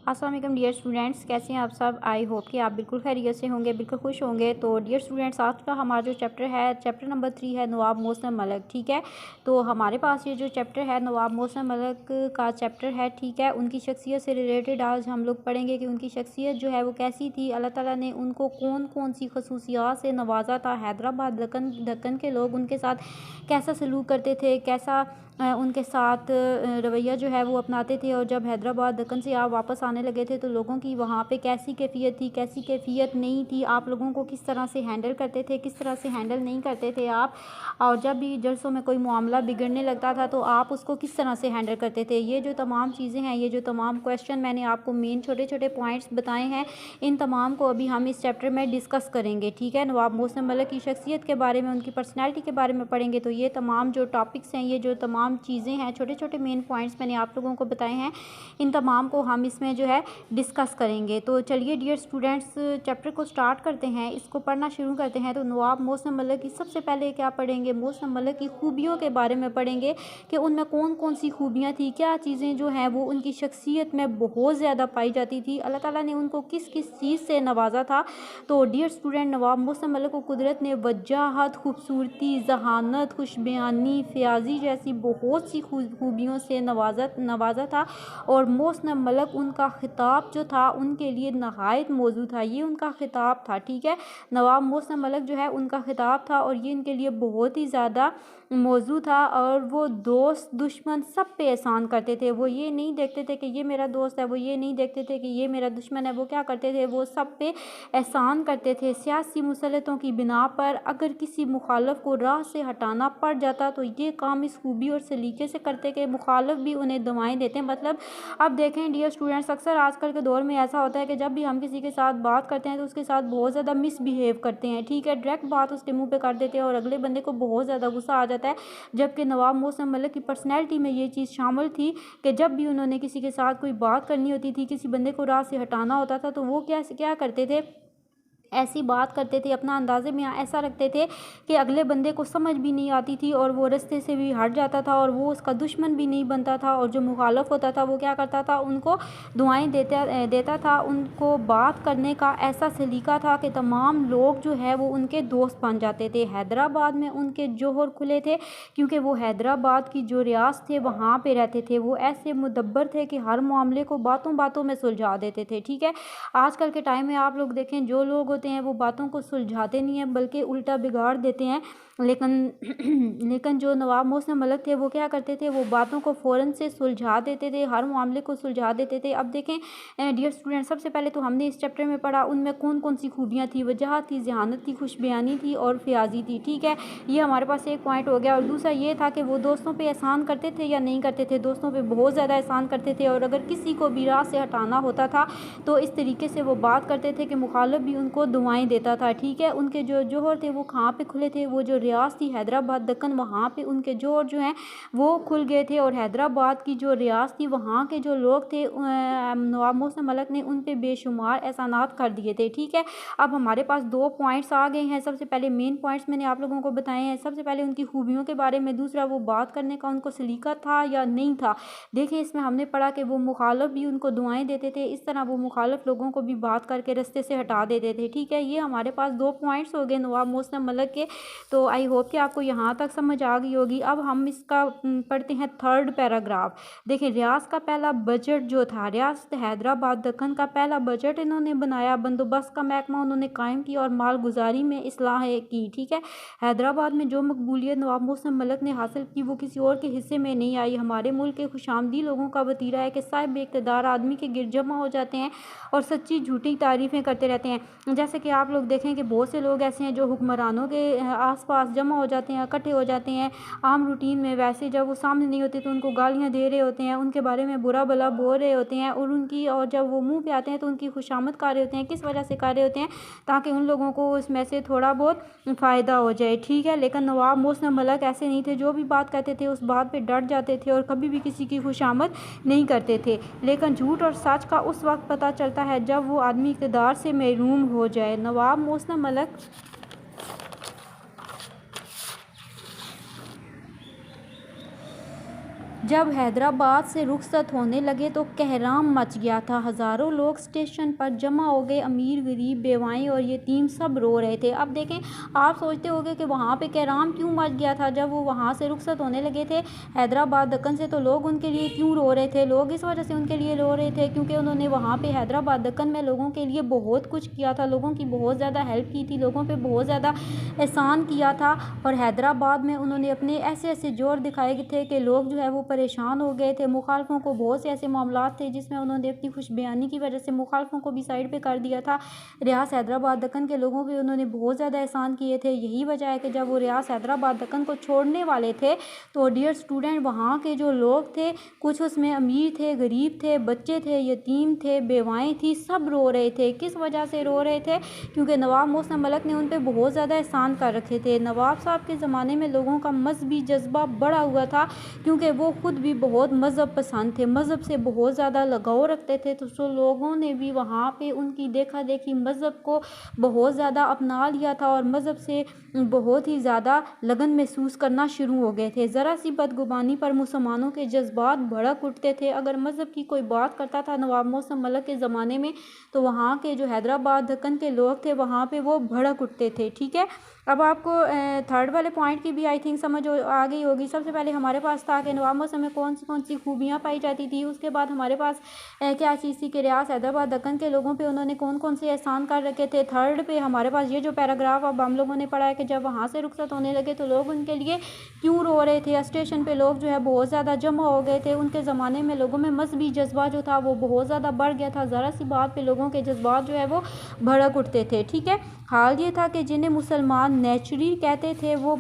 अस्सलाम वालेकुम dear students, कैसे हैं आप सब। आई होप कि आप बिल्कुल खैरियत से होंगे, बिल्कुल खुश होंगे। तो डियर स्टूडेंट्स, आज का हमारा जो चैप्टर है, चैप्टर नंबर 3 है नवाब मोहसिन मलिक। ठीक है, तो हमारे पास ये जो चैप्टर है नवाब मोहसिन मलिक का चैप्टर है। ठीक है, उनकी शख्सियत से रिलेटेड आज हम लोग पढ़ेंगे कि उनकी शख्सियत जो है वो कैसी थी, अल्लाह ताला ने उनको कौन कौन सी खसूसियात से नवाजा था। हैदराबाद दक्कन के लोग उनके साथ कैसा सलूक करते थे, कैसा उनके साथ रवैया जो है वो अपनाते थे। और जब हैदराबाद दक्कन से आप वापस आने लगे थे तो लोगों की वहाँ पे कैसी कैफियत थी, कैसी कैफियत नहीं थी, आप लोगों को किस तरह से हैंडल करते थे, किस तरह से हैंडल नहीं करते थे आप। और जब भी जलसों में कोई मामला बिगड़ने लगता था तो आप उसको किस तरह से हैंडल करते थे। ये जो तमाम चीज़ें हैं, ये जो तमाम क्वेश्चन मैंने आपको मेन छोटे छोटे पॉइंट्स बताए हैं, इन तमाम को अभी हम इस चैप्टर में डिस्कस करेंगे। ठीक है, नवाब मोहसिन मलिक की शख्सियत के बारे में, उनकी पर्सनैलिटी के बारे में पढ़ेंगे। तो ये तमाम जो टॉपिक्स हैं, ये जो तमाम चीज़ें हैं, छोटे छोटे मेन पॉइंट्स मैंने आप लोगों को बताए हैं, इन तमाम को हम इसमें जो है डिस्कस करेंगे। तो चलिए डियर स्टूडेंट्स, चैप्टर को स्टार्ट करते हैं, इसको पढ़ना शुरू करते हैं। तो नवाब मोहसिन मलिक की सबसे पहले क्या पढ़ेंगे, मोहसिन मलिक की खूबियों के बारे में पढ़ेंगे कि उनमें कौन कौन सी खूबियाँ थी, क्या चीज़ें जो हैं वो उनकी शख्सियत में बहुत ज़्यादा पाई जाती थी, अल्लाह ताला ने उनको किस किस चीज़ से नवाजा था। तो डियर स्टूडेंट, नवाब मोहसिन मलिक को कुदरत ने वजाहत, खूबसूरती, जहानत, खुशबयानी, फ़याज़ी जैसी बहुत सी खूबियों से नवाजा था। और मोहसिन मलिक, उनका खिताब जो था उनके लिए नहायत मौजू था। ये उनका खिताब था। ठीक है, नवाब मोहसिन मलिक जो है उनका खिताब था और ये इनके लिए बहुत ही ज़्यादा मौजू था। और वो दोस्त दुश्मन सब पे एहसान करते थे। वो ये नहीं देखते थे कि ये मेरा दोस्त है, वो ये नहीं देखते थे कि ये मेरा दुश्मन है। वो क्या करते थे, वो सब पे एहसान करते थे। सियासी मुसलतों की बिना पर अगर किसी मुखालफ को राह से हटाना पड़ जाता तो ये काम इस खूबी और सलीके से करते कि मुखालफ भी उन्हें दवाएं देते। मतलब अब देखें डियर स्टूडेंट्स, अक्सर आजकल के दौर में ऐसा होता है कि जब भी हम किसी के साथ बात करते हैं तो उसके साथ बहुत ज़्यादा मिसबिहेव करते हैं। ठीक है, डायरेक्ट बात उसके मुंह पे कर देते हैं और अगले बंदे को बहुत ज़्यादा गुस्सा आ जाता है। जबकि नवाब मोहसिन मलिक की पर्सनैलिटी में ये चीज़ शामिल थी कि जब भी उन्होंने किसी के साथ कोई बात करनी होती थी, किसी बंदे को राह से हटाना होता था, तो वो क्या करते थे, ऐसी बात करते थे, अपना अंदाज़े में ऐसा रखते थे कि अगले बंदे को समझ भी नहीं आती थी और वो रास्ते से भी हट जाता था और वो उसका दुश्मन भी नहीं बनता था। और जो मुखालफ होता था वो क्या करता था, उनको दुआएं देता था। उनको बात करने का ऐसा सलीका था कि तमाम लोग जो है वो उनके दोस्त बन जाते थे। हैदराबाद में उनके जोहर खुले थे क्योंकि वो हैदराबाद की जो रियासत थे वहाँ पे रहते थे। वो ऐसे मुदब्बर थे कि हर मामले को बातों बातों में सुलझा देते थे। ठीक है, आजकल के टाइम में आप लोग देखें, जो लोग होते हैं वो बातों को सुलझाते नहीं हैं बल्कि उल्टा बिगाड़ देते हैं। लेकिन जो नवाब मोहसिन मलिक थे वो क्या करते थे, वो बातों को फ़ौरन से सुलझा देते थे, हर मामले को सुलझा देते थे। अब देखें डियर स्टूडेंट, सबसे पहले तो हमने इस चैप्टर में पढ़ा उनमें कौन कौन सी खूबियाँ थी, वजाहत थी, जहानत थी, खुशबयानी थी और फ़याज़ी थी। ठीक है, ये हमारे पास एक पॉइंट हो गया। और दूसरा ये था कि वो दोस्तों पे एहसान करते थे या नहीं करते थे। दोस्तों पे बहुत ज़्यादा एहसान करते थे और अगर किसी को भी राह से हटाना होता था तो इस तरीके से वो बात करते थे कि मुखालिफ भी उनको दुआएं देता था। ठीक है, उनके जो जोहर थे वो कहाँ पे खुले थे, वो जो रियासत थी हैदराबाद दक्कन, वहाँ पे उनके जोहर जो हैं वो खुल गए थे। और हैदराबाद की जो रियासत थी वहाँ के जो लोग थे, नवाब मोहसिन मलिक ने उन पे बेशुमार एहसानात कर दिए थे। ठीक है, अब हमारे पास 2 पॉइंट्स आ गए हैं। सबसे पहले मेन पॉइंट्स मैंने आप लोगों को बताए हैं। सबसे पहले उनकी खूबियों के बारे में, दूसरा वो बात करने का उनको सलीका था या नहीं था। देखिए, इसमें हमने पढ़ा कि वो मुखालिफ भी उनको दुआएं देते थे, इस तरह वो मुखालिफ लोगों को भी बात करके रास्ते से हटा देते थे। ठीक है, ये हमारे पास 2 पॉइंट्स हो गए नवाब मोहसिन मलिक के। तो आई होप कि आपको यहाँ तक समझ आ गई होगी। अब हम इसका पढ़ते हैं 3rd पैराग्राफ। देखिए, रियासत का पहला बजट जो था, रियासत हैदराबाद दक्कन का पहला बजट इन्होंने बनाया, बंदोबस्त का महकमा उन्होंने कायम किया और मालगुजारी में इस्लाहें की। ठीक है, हैदराबाद में जो मकबूलियत नवाब मोहसिन मलिक ने हासिल की वो किसी और के हिस्से में नहीं आई। हमारे मुल्क के खुशामदी लोगों का वतीरा है कि साहिब इक़्तिदार आदमी के गिरद जमा हो जाते हैं और सच्ची झूठी तारीफ़ें करते रहते हैं। जैसे कि आप लोग देखें कि बहुत से लोग ऐसे हैं जो हुक्मरानों के आसपास जमा हो जाते हैं, इकट्ठे हो जाते हैं आम रूटीन में। वैसे जब वो सामने नहीं होते तो उनको गालियाँ दे रहे होते हैं, उनके बारे में बुरा भला बोल रहे होते हैं और जब वो मुंह पे आते हैं तो उनकी खुशामद कर रहे होते हैं। किस वजह से कर रहे होते हैं, ताकि उन लोगों को उसमें से थोड़ा बहुत फ़ायदा हो जाए। ठीक है, लेकिन नवाब मोहसिन मलिक ऐसे नहीं थे, जो भी बात कहते थे उस बात पे डट जाते थे और कभी भी किसी की खुशामद नहीं करते थे। लेकिन झूठ और सच का उस वक्त पता चलता है जब वो आदमी इक़्तिदार से महरूम हो जाए। नवाब मोहसिन मलिक जब हैदराबाद से रुखसत होने लगे तो कहराम मच गया था। हज़ारों लोग स्टेशन पर जमा हो गए। अमीर, गरीब, बेवाएं और यतीम सब रो रहे थे। अब देखें, आप सोचते होंगे कि वहाँ पे कहराम क्यों मच गया था जब वो वहाँ से रुखसत होने लगे थे हैदराबाद दक्कन से, तो लोग उनके लिए क्यों रो रहे थे? लोग इस वजह से उनके लिए रो रहे थे क्योंकि उन्होंने वहाँ पे हैदराबाद दक्कन में लोगों के लिए बहुत कुछ किया था, लोगों की बहुत ज़्यादा हेल्प की थी, लोगों पे बहुत ज़्यादा एहसान किया था। और हैदराबाद में उन्होंने अपने ऐसे ऐसे जोर दिखाए थे कि लोग जो है वो परेशान हो गए थे। मुखालफों को बहुत से ऐसे मामलात थे जिसमें उन्होंने अपनी खुश बयानी की वजह से मुखालफों को भी साइड पे कर दिया था। रियास हैदराबाद दक्कन के लोगों पे उन्होंने बहुत ज़्यादा एहसान किए थे। यही वजह है कि जब वो रियास हैदराबाद दक्कन को छोड़ने वाले थे तो डियर स्टूडेंट, वहाँ के जो लोग थे, कुछ उसमें अमीर थे, गरीब थे, बच्चे थे, यतीम थे, बेवाएँ थी, सब रो रहे थे। किस वजह से रो रहे थे? क्योंकि नवाब मोहसिन मलक ने उन पर बहुत ज़्यादा एहसान कर रखे थे। नवाब साहब के ज़माने में लोगों का मजहबी जज्बा बढ़ा हुआ था क्योंकि वो खुद भी बहुत मज़हब पसंद थे, मज़हब से बहुत ज़्यादा लगाव रखते थे। तो सो लोगों ने भी वहाँ पे उनकी देखा देखी मज़हब को बहुत ज़्यादा अपना लिया था और मज़हब से बहुत ही ज़्यादा लगन महसूस करना शुरू हो गए थे। ज़रा सी बदगुमानी पर मुसलमानों के जज्बात भड़क उठते थे। अगर मज़हब की कोई बात करता था नवाब मोहसिन मलक के ज़माने में तो वहाँ के जो हैदराबाद दक्कन के लोग थे वहाँ पे वो भड़क उठते थे। ठीक है, अब आपको थर्ड वाले पॉइंट की भी आई थिंक समझ आ गई होगी। सबसे पहले हमारे पास था कि नवाब मोहसिन में कौन सी खूबियाँ पाई जाती थी। उसके बाद हमारे पास क्या चीज़ थी कि रियास हैदराबाद दक्कन के लोगों पे उन्होंने कौन से एहसान कर रखे थे। थर्ड पे हमारे पास ये जो पैराग्राफ अब हम लोगों ने पढ़ा है कि जब वहाँ से रुखसत होने लगे तो लोग उनके लिए क्यों रो रहे थे। स्टेशन पे लोग जो है बहुत ज़्यादा जमा हो गए थे। उनके ज़माने में लोगों में मजहबी जज्बा जो था वो बहुत ज़्यादा बढ़ गया था। ज़रा सी बात पे लोगों के जज्बात जो है वो भड़क उठते थे। ठीक है, हाल ये था कि जिन्हें मुसलमान नेचुरी कहते थे वो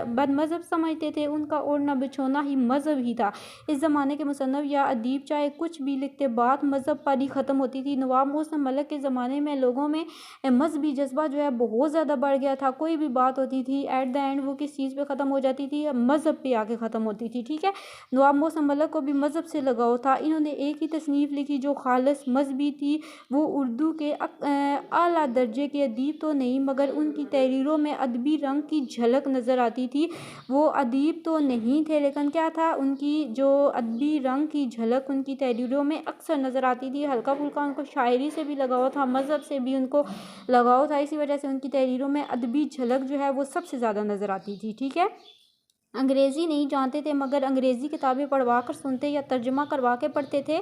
बदमज़हब समझते थे। उनका ओढ़ना बिछोना ही मज़हब ही था। इस ज़माने के मुसन्नफ़ या अदीब चाहे कुछ भी लिखते, बात मज़हब पर ही ख़त्म होती थी। नवाब मोहसिन मलक के ज़माने में लोगों में मजहबी जज्बा जो है बहुत ज़्यादा बढ़ गया था। कोई भी बात होती थी एट द एंड वो किस चीज़ पे ख़त्म हो जाती थी? मज़हब पे आके ख़त्म होती थी। ठीक है, नवाब मोहसिन मलक को भी मज़हब से लगाव था। इन्होंने एक ही तसनीफ़ लिखी जो खालिस मजहबी थी। वो उर्दू के आला दर्जे के अदीब तो नहीं मगर उनकी तहरीरों में अदबी रंग की झलक नज़र आती थी। वो अदीब तो नहीं थे लेकिन क्या था, उनकी जो अदबी रंग की झलक उनकी तहरीरों में अक्सर नज़र आती थी। हल्का फुल्का उनको शायरी से भी लगाव था, मज़हब से भी उनको लगाव था। इसी वजह से उनकी तहरीरों में अदबी झलक जो है वो सबसे ज़्यादा नज़र आती थी। ठीक है, अंग्रेज़ी नहीं जानते थे मगर अंग्रेज़ी किताबें पढ़वा कर सुनते या तर्जुमा करवा के पढ़ते थे।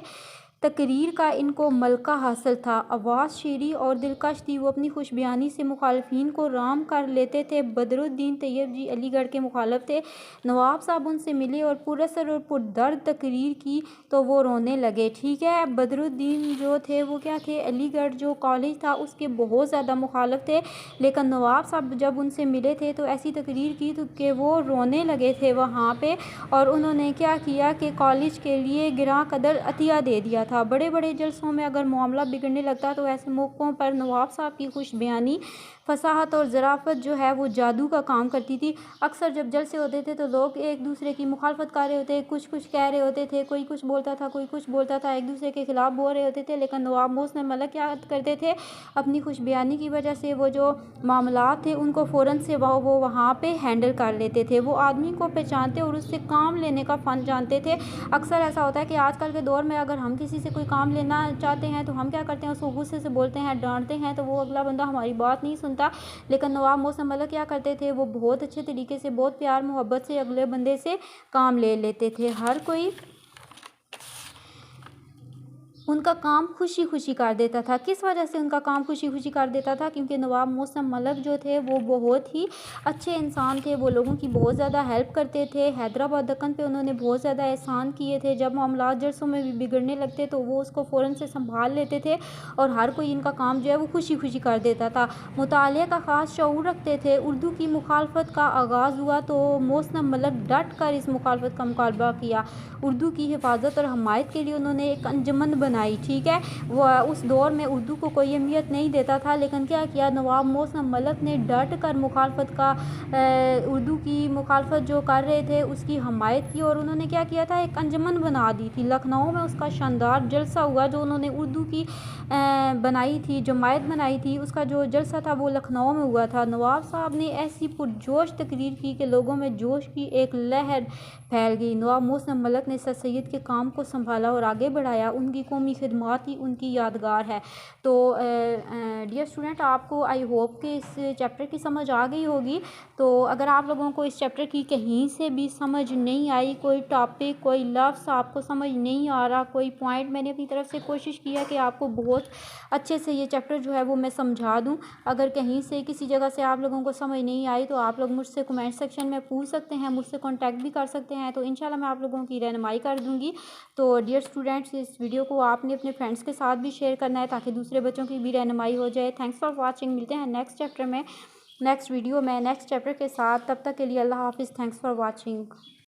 तकरीर का इनको मलका हासिल था। आवाज़ शीरी और दिलकश थी। वो अपनी खुश बयानी से मुखालफिन को राम कर लेते थे। बदरुद्दीन तैयब जी अलीगढ़ के मुखालफ थे। नवाब साहब उनसे मिले और पुरअसर और पुरदर्द तकरीर की तो वो रोने लगे। ठीक है, बदरुद्दीन जो थे वो क्या थे, अलीगढ़ जो कॉलेज था उसके बहुत ज़्यादा मुखालफ थे। लेकिन नवाब साहब जब उनसे मिले थे तो ऐसी तकरीर की तो कि वो रोने लगे थे वहाँ पे। और उन्होंने क्या किया कि कॉलेज के लिए गिरा कदर अतिया दे दिया था। बड़े बड़े जलसों में अगर मामला बिगड़ने लगता तो ऐसे मौक़ों पर नवाब साहब की खुश बयानी, फसाहत और ज़राफ़त जो है वो जादू का काम करती थी। अक्सर जब जलसे होते थे तो लोग एक दूसरे की मुखालफत कर रहे होते, कुछ कह रहे होते थे, कोई कुछ बोलता था, कोई कुछ बोलता था, एक दूसरे के ख़िलाफ़ बोल रहे होते थे। लेकिन नवाब मोहसिन मलक क्या करते थे, अपनी खुश बयानी की वजह से वो जो मामलात थे उनको फ़ौरन से वो वहाँ पे हैंडल कर लेते थे। वो आदमी को पहचानते और उससे काम लेने का फ़न जानते थे। अक्सर ऐसा होता है कि आजकल के दौर में अगर हम किसी से कोई काम लेना चाहते हैं तो हम क्या करते हैं, उसको गुस्से से बोलते हैं, डांटते हैं, तो वो अगला बंदा हमारी बात नहीं सुनता। लेकिन नवाब मोहसिन मलक क्या करते थे, वो बहुत अच्छे तरीके से, बहुत प्यार मोहब्बत से अगले बंदे से काम ले लेते थे। हर कोई उनका काम खुशी खुशी कर देता था। किस वजह से उनका काम खुशी खुशी कर देता था? क्योंकि नवाब मोहसिन मलक जो थे वो बहुत ही अच्छे इंसान थे। वो लोगों की बहुत ज़्यादा हेल्प करते थे। हैदराबाद दक्कन पे उन्होंने बहुत ज़्यादा एहसान किए थे। जब मामलात जरसों में भी बिगड़ने लगते तो वो उसको फ़ौरन से संभाल लेते थे और हर कोई इनका काम जो है वो खुशी खुशी कर देता था। मुताले का ख़ास शऊर रखते थे। उर्दू की मुखालफत का आगाज़ हुआ तो मोहसिन मलक डट कर इस मुखालफत का मुकाबला किया। उर्दू की हिफाजत और हमायत के लिए उन्होंने एक अंजुमन बनाई, ठीक है। वह उस दौर में उर्दू को कोई अहमियत नहीं देता था, लेकिन क्या किया, नवाब मोहसिन मलक ने डट कर मुखालफत का उर्दू की मुखालफत जो कर रहे थे उसकी हमायत की, और उन्होंने क्या किया था, एक अंजमन बना दी थी। लखनऊ में उसका शानदार जलसा हुआ, जो उन्होंने उर्दू की बनाई थी, जमायत बनाई थी, उसका जो जलसा था वो लखनऊ में हुआ था। नवाब साहब ने ऐसी पुरजोश तकरीर की कि लोगों में जोश की एक लहर फैल गई। नवाब मोहसिन मलक ने सर सैयद के काम को संभाला और आगे बढ़ाया। उनकी कौमी खिदमत ही उनकी यादगार है। तो डियर स्टूडेंट, आपको आई होप कि इस चैप्टर की समझ आ गई होगी। तो अगर आप लोगों को इस चैप्टर की कहीं से भी समझ नहीं आई, कोई टॉपिक, कोई लफ्ज़ आपको समझ नहीं आ रहा, कोई पॉइंट, मैंने अपनी तरफ से कोशिश किया कि आपको बहुत अच्छे से ये चैप्टर जो है वो मैं समझा दूँ। अगर कहीं से किसी जगह से आप लोगों को समझ नहीं आई तो आप लोग मुझसे कमेंट सेक्शन में पूछ सकते हैं, मुझसे कॉन्टैक्ट भी कर सकते हैं, तो इंशाल्लाह मैं आप लोगों की रहनुमाई कर दूँगी। तो डियर स्टूडेंट्स, इस वीडियो को आपने अपने फ्रेंड्स के साथ भी शेयर करना है ताकि दूसरे बच्चों की भी रहनुमाई हो जाए। Thanks for watching. मिलते हैं नेक्स्ट चैप्टर में, नेक्स्ट वीडियो में, नेक्स्ट चैप्टर के साथ। तब तक के लिए अल्लाह हाफिज़। Thanks for watching.